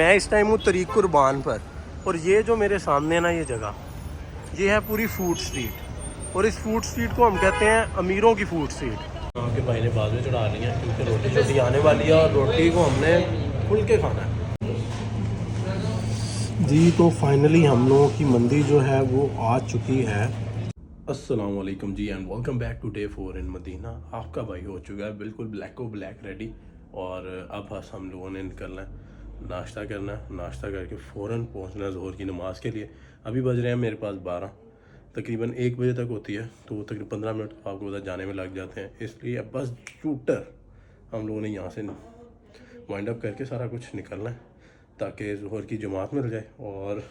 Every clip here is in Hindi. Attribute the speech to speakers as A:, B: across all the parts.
A: मैं इस टाइम हूँ तरीक कुर्बान पर, और ये जो मेरे सामने है ना, ये जगह, ये है पूरी फूड स्ट्रीट। और इस फूड स्ट्रीट को हम कहते हैं अमीरों की फूड स्ट्रीट। आपके भाई ने बाजू चढ़ा ली है क्योंकि रोटी छोटी आने वाली है और रोटी को हमने खुल के खाना है जी। तो फाइनली हम लोगों की मंदी जो है वो आ चुकी है। अस्सलाम वालेकुम जी and welcome back to day 4 in Madina. आपका भाई हो चुका है बिल्कुल ब्लैक को ब्लैक रेडी, और अब बस हम लोगों ने निकलना है, नाश्ता करना है। नाश्ता करके फ़ौरन पहुंचना है ज़ोहर की नमाज़ के लिए। अभी बज रहे हैं मेरे पास 12, तकरीबन 1 बजे तक होती है, तो तकरीबन 15 मिनट आपको उधर जाने में लग जाते हैं। इसलिए अब बस शूटर हम लोगों ने यहाँ से वाइंड अप करके सारा कुछ निकलना है ताकि ज़ोहर की जमात मिल जाए। और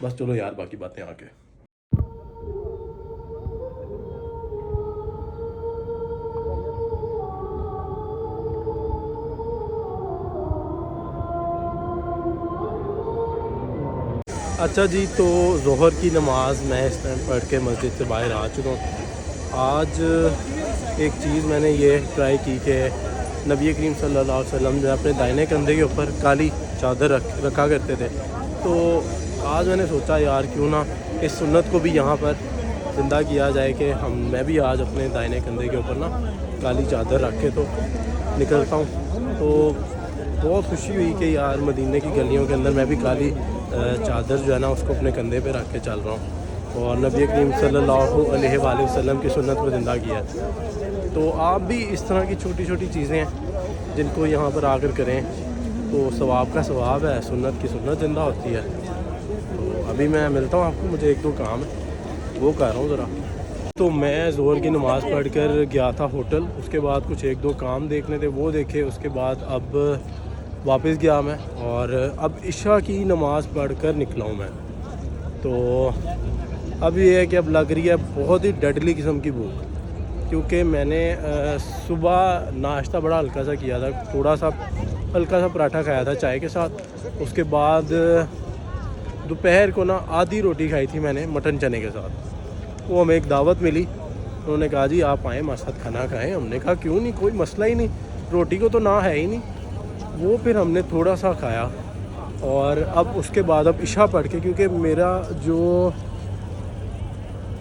A: बस चलो यार, बाकी बातें आके। अच्छा जी, तो ज़ोहर की नमाज़ मैं इस टाइम पढ़ के मस्जिद से बाहर आ चुका हूँ। आज एक चीज़ मैंने ये ट्राई की कि नबी करीम सल्लल्लाहु अलैहि वसल्लम जो अपने दाहिने कंधे के ऊपर काली चादर रखा करते थे, तो आज मैंने सोचा यार क्यों ना इस सुन्नत को भी यहाँ पर ज़िंदा किया जाए कि मैं भी आज अपने दाहिने कंधे के ऊपर ना काली चादर रख के तो निकलता हूँ। तो बहुत खुशी हुई कि यार मदीने की गलियों के अंदर मैं भी काली चादर जो है ना उसको अपने कंधे पे रख के चल रहा हूँ और नबी करीम सल्लल्लाहु अलैहि वसल्लम की सुन्नत को ज़िंदा किया है। तो आप भी इस तरह की छोटी छोटी चीज़ें हैं जिनको यहाँ पर आकर करें तो सवाब का सवाब है, सुन्नत की सुन्नत ज़िंदा होती है। तो अभी मैं मिलता हूँ आपको, मुझे 1-2 काम है वो कर रहा हूँ ज़रा। तो मैं ज़ोहर की नमाज़ पढ़ कर गया था होटल, उसके बाद कुछ 1-2 काम देखने थे वो देखे, उसके बाद अब वापस गया मैं और अब इशा की नमाज़ पढ़ कर निकला हूँ मैं। तो अब ये है कि अब लग रही है बहुत ही डेडली किस्म की भूख, क्योंकि मैंने सुबह नाश्ता बड़ा हल्का सा किया था, थोड़ा सा हल्का सा पराठा खाया था चाय के साथ। उसके बाद दोपहर को ना आधी रोटी खाई थी मैंने मटन चने के साथ। वो हमें एक दावत मिली, उन्होंने कहा जी आप आएँ हमारे साथ खाना खाएँ। हमने कहा क्यों नहीं, कोई मसला ही नहीं, रोटी को तो ना है ही नहीं। वो फिर हमने थोड़ा सा खाया और अब उसके बाद अब इशा पढ़ के, क्योंकि मेरा जो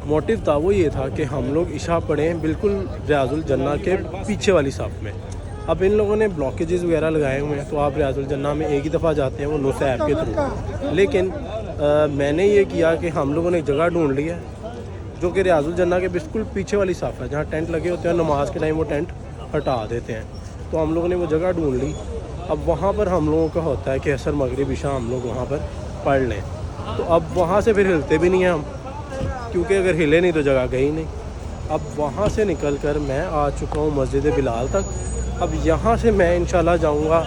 A: मोटिव था वो ये था कि हम लोग इशा पढ़ें बिल्कुल रियाजुल जन्ना के पीछे वाली साफ में। अब इन लोगों ने ब्लॉकेजेस वगैरह लगाए हुए हैं तो आप रियाजुल जन्ना में एक ही दफ़ा जाते हैं वो नुसैब के थ्रू। लेकिन मैंने ये किया कि हम लोगों ने एक जगह ढूंढ ली है जो कि रियाजुल जन्ना के बिल्कुल पीछे वाली साफ है, जहाँ टेंट लगे होते हैं, नमाज के टाइम वो टेंट हटा देते हैं। तो हम लोगों ने वो जगह ढूंढ ली। अब वहाँ पर हम लोगों का होता है कि असर मगरिब इशा हम लोग वहाँ पर पढ़ लें। तो अब वहाँ से फिर हिलते भी नहीं हैं हम, क्योंकि अगर हिले नहीं तो जगह गई नहीं। अब वहाँ से निकल कर मैं आ चुका हूँ मस्जिद बिलाल तक। अब यहाँ से मैं इंशाल्लाह जाऊँगा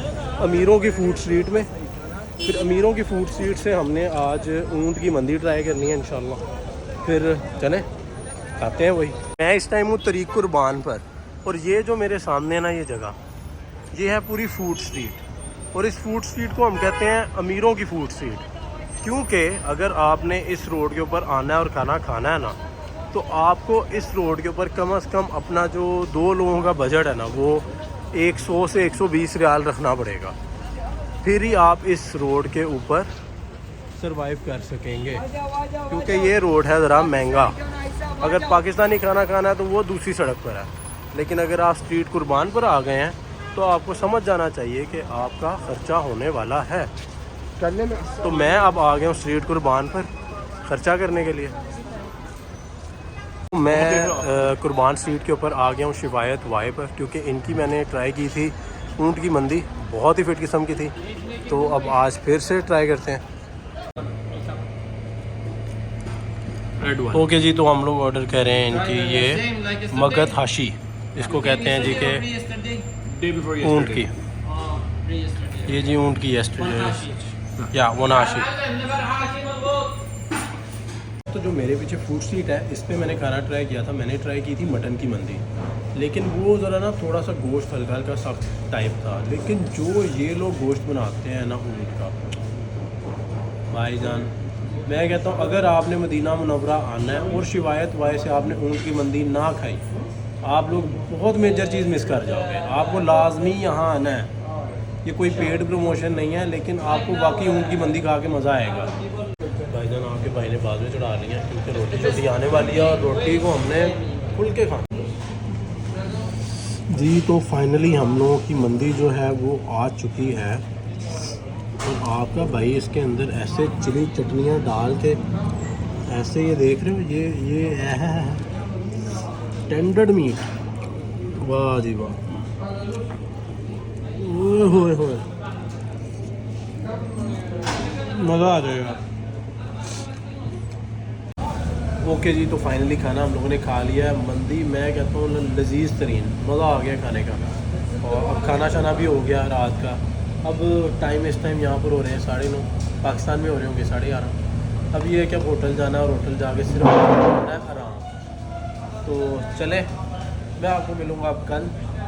A: अमीरों की फ़ूड स्ट्रीट में। फिर अमीरों की फ़ूड स्ट्रीट से हमने आज ऊँट की मंदी ट्राई करनी है इंशाल्लाह। फिर चलें खाते हैं वही। मैं इस टाइम हूँ तरीक कुर्बान पर, और ये जो मेरे सामने ना ये जगह, ये है पूरी फूड स्ट्रीट। और इस फूड स्ट्रीट को हम कहते हैं अमीरों की फूड स्ट्रीट, क्योंकि अगर आपने इस रोड के ऊपर आना है और खाना खाना है ना, तो आपको इस रोड के ऊपर कम से कम अपना जो 2 लोगों का बजट है ना वो 100 से 120 रियाल रखना पड़ेगा, फिर ही आप इस रोड के ऊपर सरवाइव कर सकेंगे। क्योंकि ये रोड है ज़रा महंगा। अगर पाकिस्तानी खाना खाना है तो वो दूसरी सड़क पर है, लेकिन अगर आप स्ट्रीट कुर्बान पर आ गए हैं तो आपको समझ जाना चाहिए कि आपका ख़र्चा होने वाला है करने में। तो मैं अब आ गया हूँ स्ट्रीट कुर्बान पर ख़र्चा करने के लिए। मैं कुर्बान स्ट्रीट के ऊपर आ गया हूँ शिवायत वाई पर, क्योंकि इनकी मैंने ट्राई की थी ऊँट की मंदी, बहुत ही फिट किस्म की थी। तो अब आज फिर से ट्राई करते हैं। ओके जी, तो हम लोग ऑर्डर कर रहे हैं इनकी ये मगध हाशी, इसको कहते हैं जी के ऊँट की। ये जी ऊँट की येस्टरडे या वो हाशी। तो जो मेरे पीछे फूड स्ट्रीट है इस पे मैंने खाना ट्राई किया था। मैंने ट्राई की थी मटन की मंदी, लेकिन वो ज़रा ना थोड़ा सा गोश्त हल्का हल्का सख्त टाइप था। लेकिन जो ये लोग गोश्त बनाते हैं ना ऊँट का, भाईजान मैं कहता हूँ अगर आपने मदीना मुनव्वरा आना है और शिवायत वाई से आपने ऊँट की मंदी ना खाई, आप लोग बहुत मेजर चीज़ मिस कर जाओगे। आपको लाजमी यहाँ आना है ये कोई पेड प्रमोशन नहीं है, लेकिन आपको वाकई ऊँट की मंदी खा के मज़ा आएगा। भाईजान आके भाई ने बाजू चढ़ा ली है क्योंकि रोटी छोटी आने वाली है और रोटी को हमने खुल के खाना जी। तो फाइनली हम लोगों की मंदी जो है वो आ चुकी है और आपका भाई इसके अंदर ऐसे चिली चटनियाँ डाल के ऐसे ये देख रहे हो, ये है टेंडर्ड मीट। वाह जी वाह, ओए होए होए, मज़ा आ जाएगा। ओके जी, तो फाइनली खाना हम लोगों ने खा लिया है। मंदी मैं कहता हूँ लजीज़ तरीन, मज़ा आ गया खाने का। और अब खाना शाना भी हो गया रात का। अब टाइम इस टाइम यहाँ पर हो रहे हैं 9:30, पाकिस्तान में हो रहे होंगे 11:30। अब ये है कि अब होटल जाना है और होटल जाके सिर्फ करना है आराम। तो चले, मैं आपको मिलूँगा अब कल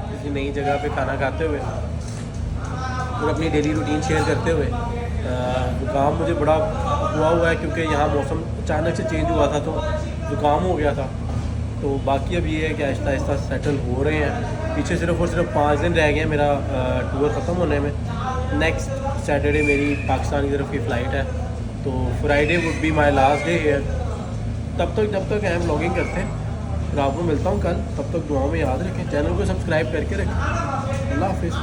A: किसी नई जगह पे खाना खाते हुए और अपनी डेली रूटीन शेयर करते हुए। ज़ुकाम मुझे बड़ा हुआ है क्योंकि यहाँ मौसम अचानक से चेंज हुआ था तो ज़ुकाम हो गया था। तो बाकी अब ये है कि आहिस्ता आहिस्ता सेटल हो रहे हैं। पीछे सिर्फ और सिर्फ 5 दिन रह गए हैं मेरा टूर ख़त्म होने में। नेक्स्ट सैटरडे मेरी पाकिस्तान की तरफ की फ़्लाइट है, तो Friday would be my last day here. जब तक हम व्लॉगिंग करते हैं। फिर आपको मिलता हूँ कल, तब तक दुआओं में याद रखें, चैनल को सब्सक्राइब करके रखें। अल्लाह हाफिज़।